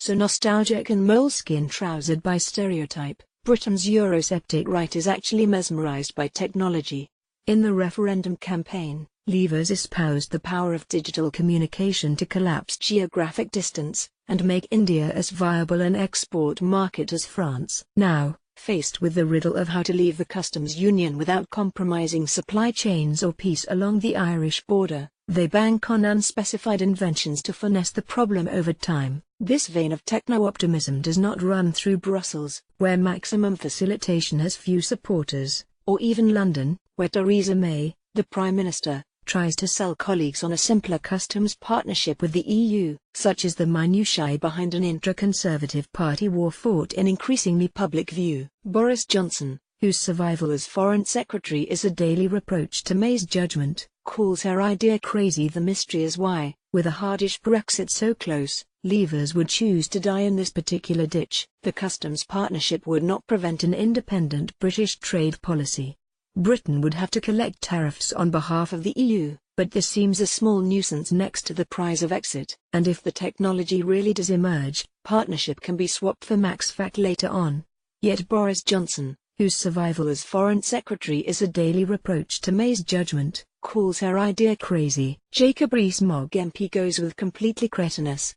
So nostalgic and moleskin-trousered by stereotype, Britain's Eurosceptic right is actually mesmerised by technology. In the referendum campaign, Leavers espoused the power of digital communication to collapse geographic distance, and make India as viable an export market as France. Now, faced with the riddle of how to leave the customs union without compromising supply chains or peace along the Irish border, they bank on unspecified inventions to finesse the problem over time. This vein of techno-optimism does not run through Brussels, where maximum facilitation has few supporters, or even London, where Theresa May, the Prime Minister, tries to sell colleagues on a simpler customs partnership with the EU. Such is the minutiae behind an intra-Conservative party war fought in increasingly public view. Boris Johnson, whose survival as Foreign Secretary is a daily reproach to May's judgment, calls her idea crazy. The mystery is why, with a hardish Brexit so close, Leavers would choose to die in this particular ditch. The customs partnership would not prevent an independent British trade policy. Britain would have to collect tariffs on behalf of the EU, but this seems a small nuisance next to the prize of exit. And if the technology really does emerge, partnership can be swapped for MaxFac later on. Yet Boris Johnson, whose survival as Foreign Secretary is a daily reproach to May's judgment, calls her idea crazy. Jacob Rees-Mogg MP goes with completely cretinous.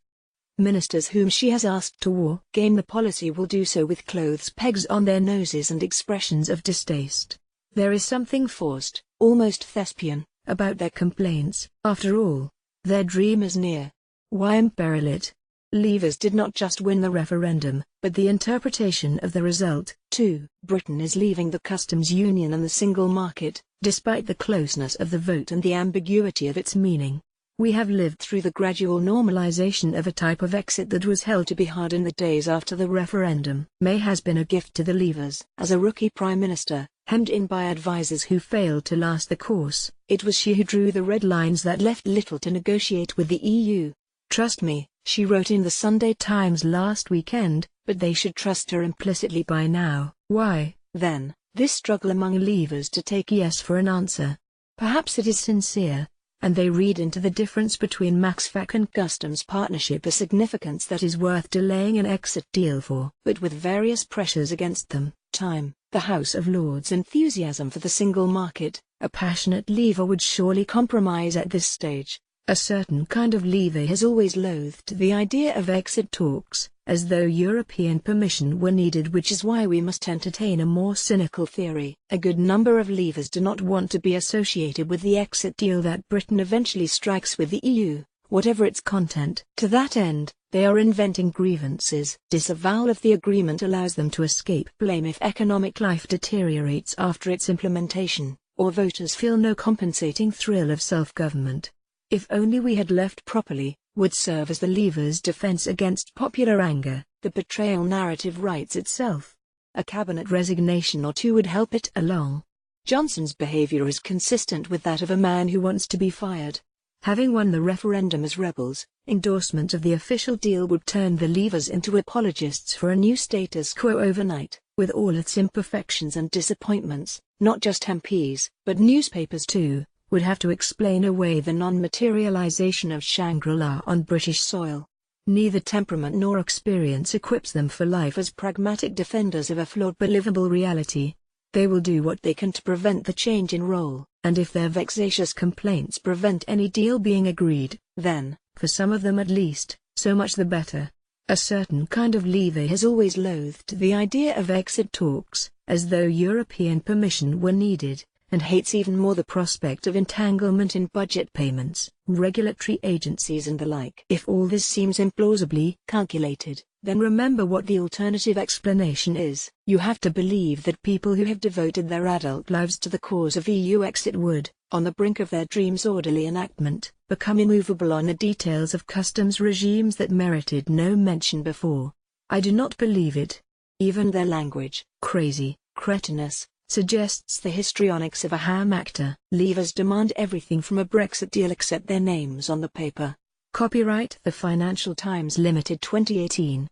Ministers whom she has asked to war game the policy will do so with clothes pegs on their noses and expressions of distaste. There is something forced, almost thespian, about their complaints. After all, their dream is near. Why imperil it? Leavers did not just win the referendum, but the interpretation of the result, too. Britain is leaving the customs union and the single market, despite the closeness of the vote and the ambiguity of its meaning. We have lived through the gradual normalization of a type of exit that was held to be hard in the days after the referendum. May has been a gift to the Leavers. As a rookie Prime Minister, hemmed in by advisers who failed to last the course, it was she who drew the red lines that left little to negotiate with the EU. Trust me, she wrote in the Sunday Times last weekend, but they should trust her implicitly by now. Why, then, this struggle among Leavers to take yes for an answer? Perhaps it is sincere, and they read into the difference between MaxFac and customs partnership a significance that is worth delaying an exit deal for. But with various pressures against them, time, the House of Lords' enthusiasm for the single market, a passionate Leaver would surely compromise at this stage. A certain kind of Leaver has always loathed the idea of exit talks, as though European permission were needed, which is why we must entertain a more cynical theory. A good number of Leavers do not want to be associated with the exit deal that Britain eventually strikes with the EU, whatever its content. To that end, they are inventing grievances. Disavowal of the agreement allows them to escape blame if economic life deteriorates after its implementation, or voters feel no compensating thrill of self-government. If only we had left properly, would serve as the Leavers' defense against popular anger. The betrayal narrative writes itself. A cabinet resignation or two would help it along. Johnson's behavior is consistent with that of a man who wants to be fired. Having won the referendum as rebels, endorsement of the official deal would turn the Leavers into apologists for a new status quo overnight, with all its imperfections and disappointments. Not just MPs, but newspapers too, would have to explain away the non-materialization of Shangri-La on British soil. Neither temperament nor experience equips them for life as pragmatic defenders of a flawed but livable reality. They will do what they can to prevent the change in role, and if their vexatious complaints prevent any deal being agreed, then, for some of them at least, so much the better. A certain kind of Leaver has always loathed the idea of exit talks, as though European permission were needed, and hates even more the prospect of entanglement in budget payments, regulatory agencies and the like. If all this seems implausibly calculated, then remember what the alternative explanation is. You have to believe that people who have devoted their adult lives to the cause of EU exit would, on the brink of their dreams' orderly enactment, become immovable on the details of customs regimes that merited no mention before. I do not believe it. Even their language, crazy, cretinous, suggests the histrionics of a ham actor. Leavers demand everything from a Brexit deal except their names on the paper. Copyright The Financial Times Limited 2018.